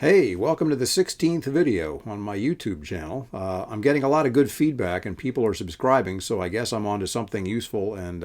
Hey, welcome to the 16th video on my YouTube channel. I'm getting a lot of good feedback and people are subscribing, so I guess I'm on to something useful and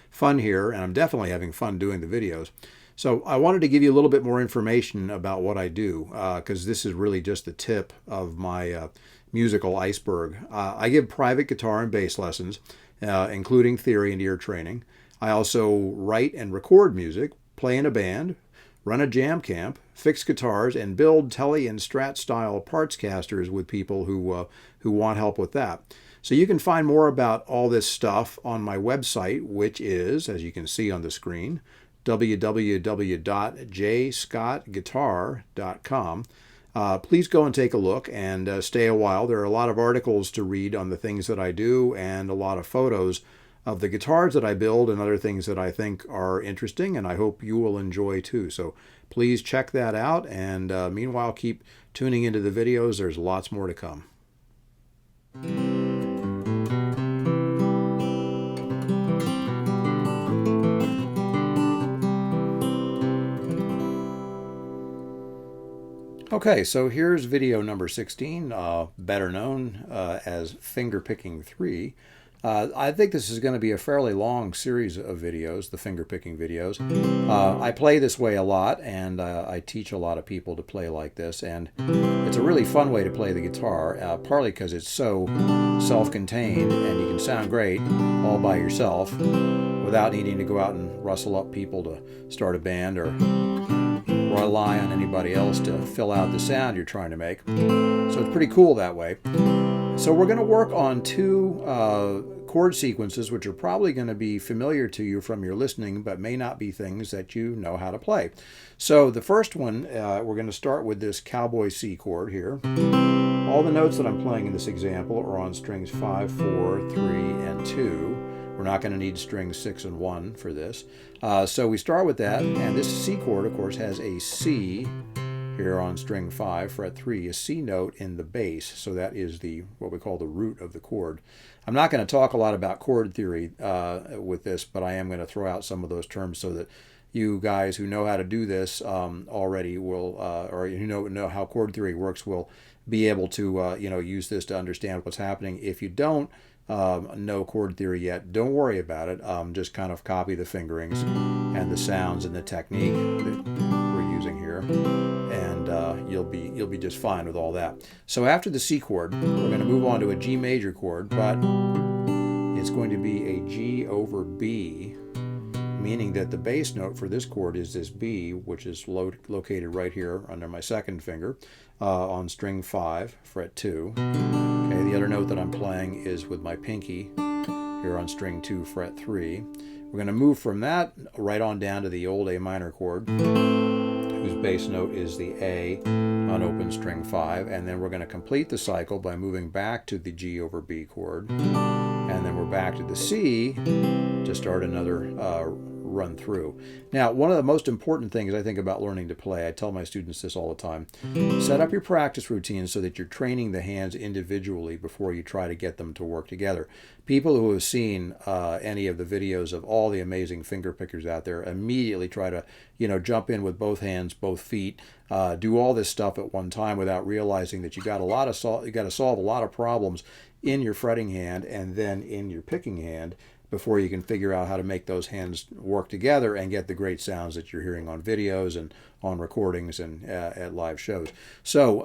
fun here, and I'm definitely having fun doing the videos. So I wanted to give you a little bit more information about what I do, because this is really just the tip of my musical iceberg. I give private guitar and bass lessons, including theory and ear training. I also write and record music, play in a band, run a jam camp, fix guitars, and build Tele and Strat style parts casters with people who want help with that. So you can find more about all this stuff on my website, which is, as you can see on the screen, www.jscottguitar.com. Please go and take a look and stay a while. There are a lot of articles to read on the things that I do and a lot of photos of the guitars that I build and other things that I think are interesting, and I hope you will enjoy too. So please check that out, and meanwhile keep tuning into the videos. There's lots more to come. Okay, so here's video number 16, better known as Fingerpicking 3. I think this is going to be a fairly long series of videos, the fingerpicking videos. I play this way a lot, and I teach a lot of people to play like this, and it's a really fun way to play the guitar, partly because it's so self-contained and you can sound great all by yourself without needing to go out and rustle up people to start a band or rely on anybody else to fill out the sound you're trying to make. So it's pretty cool that way. So we're going to work on two chord sequences which are probably going to be familiar to you from your listening, but may not be things that you know how to play. So the first one, we're going to start with this Cowboy C chord here. All the notes that I'm playing in this example are on strings 5, 4, 3, and 2. We're not going to need strings 6 and 1 for this. So we start with that, and this C chord, of course, has a C here on string 5, fret 3, a C note in the bass. So that is what we call the root of the chord. I'm not going to talk a lot about chord theory with this, but I am going to throw out some of those terms so that you guys who know how to do this already will, or you know how chord theory works, will be able to use this to understand what's happening. If you don't know chord theory yet, don't worry about it. Just kind of copy the fingerings and the sounds and the technique that we're using here, and you'll be just fine with all that. So after the C chord, we're going to move on to a G major chord, but it's going to be a G over B, meaning that the bass note for this chord is this B, which is located right here under my second finger on string 5, fret 2. Okay, the other note that I'm playing is with my pinky here on string 2, fret 3. We're going to move from that right on down to the old A minor chord, whose bass note is the A on open string 5, and then we're going to complete the cycle by moving back to the G over B chord, and then we're back to the C to start another run through. Now, one of the most important things I think about learning to play, I tell my students this all the time, set up your practice routine so that you're training the hands individually before you try to get them to work together. People who have seen any of the videos of all the amazing finger pickers out there immediately try to, jump in with both hands, both feet, do all this stuff at one time without realizing that you got to solve a lot of problems in your fretting hand and then in your picking hand before you can figure out how to make those hands work together and get the great sounds that you're hearing on videos and on recordings and at live shows. So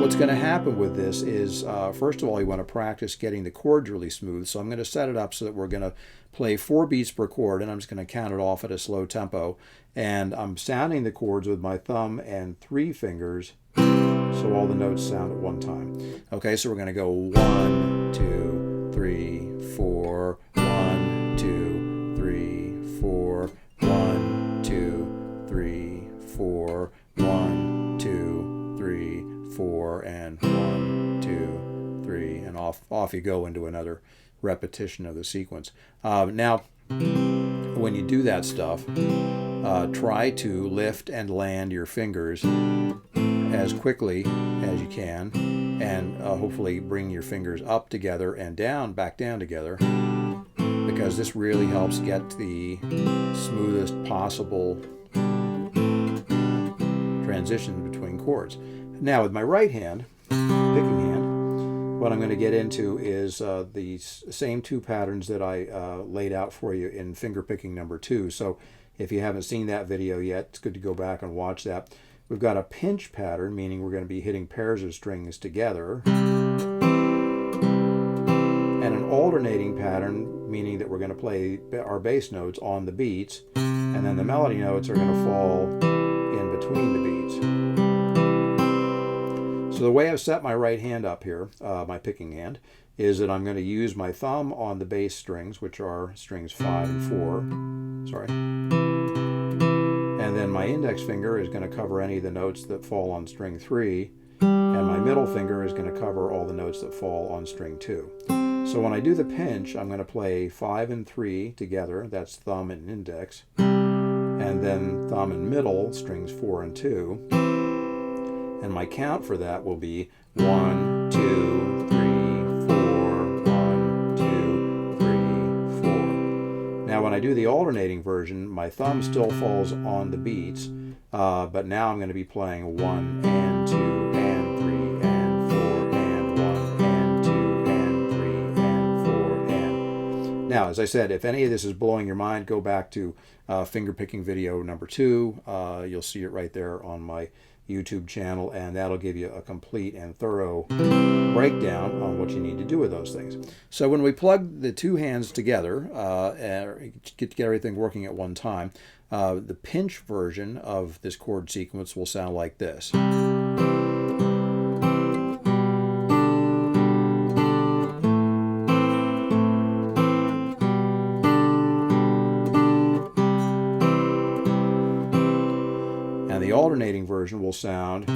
what's going to happen with this is, first of all, you want to practice getting the chords really smooth. So I'm going to set it up so that we're going to play 4 beats per chord, and I'm just going to count it off at a slow tempo. And I'm sounding the chords with my thumb and 3 fingers, so all the notes sound at one time. Okay, so we're going to go 1, 2, 3, 4, 1, 2, 3, 4, 1, 2, 3, 4, 1, 2, 3, 4, and 1, 2, 3, and off you go into another repetition of the sequence. Now, when you do that stuff, try to lift and land your fingers as quickly as you can, and hopefully bring your fingers up together and back down together, because this really helps get the smoothest possible transition between chords. Now with my right hand, picking hand, what I'm going to get into is the same two patterns that I laid out for you in Fingerpicking number 2. So if you haven't seen that video yet, it's good to go back and watch that. We've got a pinch pattern, meaning we're going to be hitting pairs of strings together. And an alternating pattern, meaning that we're going to play our bass notes on the beats, and then the melody notes are going to fall in between the beats. So the way I've set my right hand up here, my picking hand, is that I'm going to use my thumb on the bass strings, which are strings 5 and 4. Sorry. And then my index finger is going to cover any of the notes that fall on string 3, and my middle finger is going to cover all the notes that fall on string 2. So when I do the pinch, I'm going to play 5 and 3 together, that's thumb and index, and then thumb and middle, strings 4 and 2. And my count for that will be 1, 2, 3, 4, 1, 2, 3, 4. Now when I do the alternating version, my thumb still falls on the beats, but now I'm going to be playing 1 and 2 and 3 and 4 and 1 and 2 and 3 and 4 and... Now, as I said, if any of this is blowing your mind, go back to Fingerpicking video number 2. You'll see it right there on my YouTube channel, and that'll give you a complete and thorough breakdown on what you need to do with those things. So when we plug the two hands together and get everything working at one time, the pinch version of this chord sequence will sound like this. And the alternating version will sound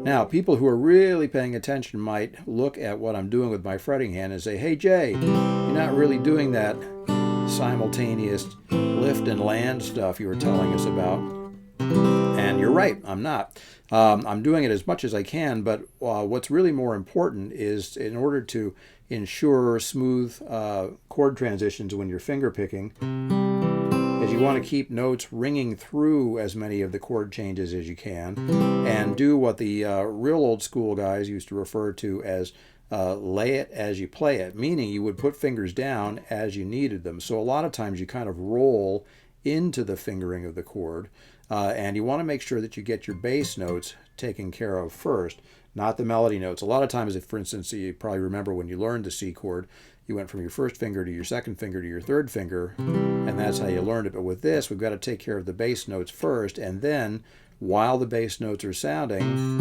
Now, people who are really paying attention might look at what I'm doing with my fretting hand and say, hey Jay, you're not really doing that simultaneous lift and land stuff you were telling us about. And you're right, I'm not. I'm doing it as much as I can, but what's really more important is, in order to ensure smooth chord transitions when you're finger picking, is you want to keep notes ringing through as many of the chord changes as you can, and do what the real old school guys used to refer to as lay it as you play it, meaning you would put fingers down as you needed them. So a lot of times you kind of roll into the fingering of the chord, and you want to make sure that you get your bass notes taken care of first, not the melody notes. A lot of times, if, for instance, you probably remember when you learned the C chord, you went from your first finger to your second finger to your third finger, and that's how you learned it. But with this, we've got to take care of the bass notes first, and then while the bass notes are sounding,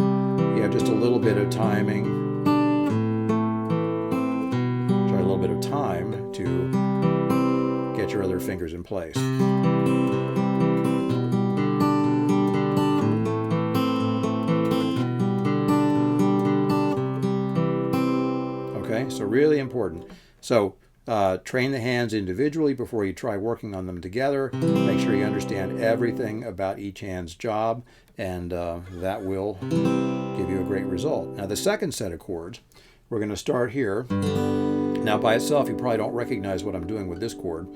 you have just a little bit of timing, a little bit of time to get your other fingers in place. Okay, so really important. So train the hands individually before you try working on them together. Make sure you understand everything about each hand's job, and that will give you a great result. Now the second set of chords, we're going to start here. Now by itself you probably don't recognize what I'm doing with this chord,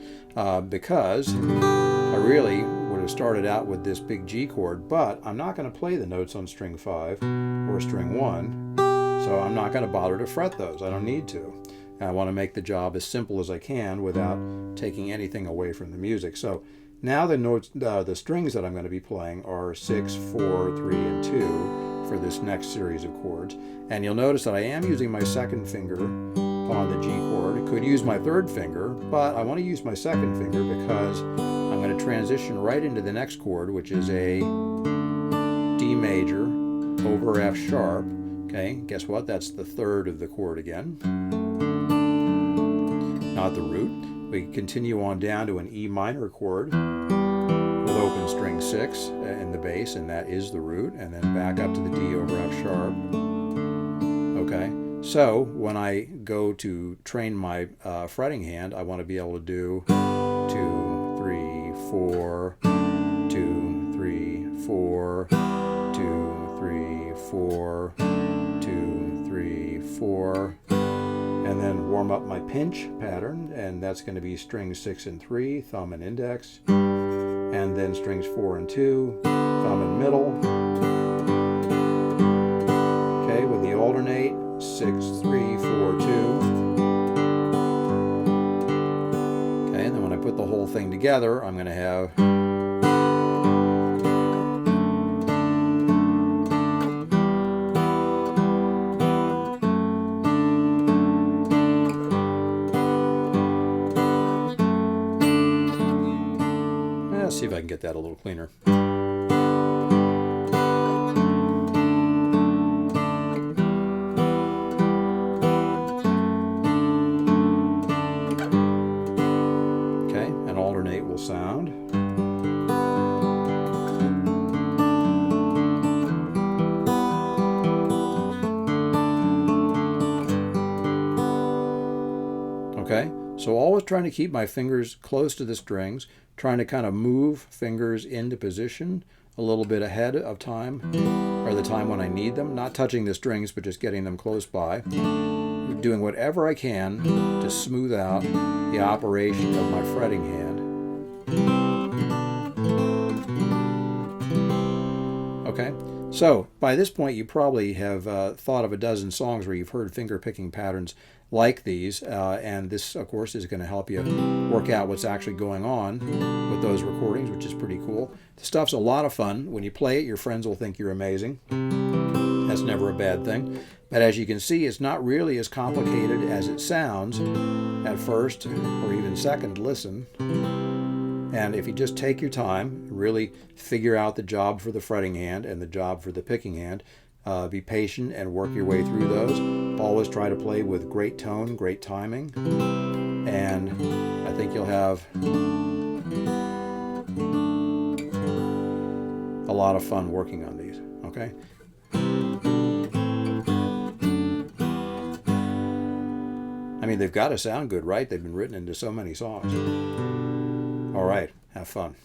because I really would have started out with this big G chord, but I'm not going to play the notes on string 5 or string 1, so I'm not going to bother to fret those. I don't need to. I want to make the job as simple as I can without taking anything away from the music. So now the notes, the strings that I'm going to be playing are 6, 4, 3, and 2 for this next series of chords. And you'll notice that I am using my second finger on the G chord. I could use my third finger, but I want to use my second finger because I'm going to transition right into the next chord, which is a D major over F sharp. Okay, guess what? That's the third of the chord again, not the root. We continue on down to an E minor chord with open string 6 in the bass, and that is the root, and then back up to the D over F sharp. Okay, so when I go to train my fretting hand, I want to be able to do 2, 3, 4, 2, 3, 4, 2, 3, 4, 2, 3, 4, warm up my pinch pattern, and that's going to be strings 6 and 3, thumb and index, and then strings 4 and 2, thumb and middle. Okay, with the alternate, 6, 3, 4, 2. Okay, and then when I put the whole thing together, I'm going to have see if I can get that a little cleaner. Okay, an alternate will sound. Okay, so always trying to keep my fingers close to the strings, trying to kind of move fingers into position a little bit ahead of time, or the time when I need them, not touching the strings, but just getting them close by. Doing whatever I can to smooth out the operation of my fretting hand. Okay, so by this point you probably have thought of a dozen songs where you've heard finger picking patterns like these, and this of course is going to help you work out what's actually going on with those recordings, which is pretty cool. The stuff's a lot of fun. When you play it, your friends will think you're amazing. That's never a bad thing. But as you can see, it's not really as complicated as it sounds at first or even second listen. And if you just take your time, really figure out the job for the fretting hand and the job for the picking hand, be patient and work your way through those. Always try to play with great tone, great timing, and I think you'll have a lot of fun working on these, okay? I mean, they've got to sound good, right? They've been written into so many songs. All right, have fun.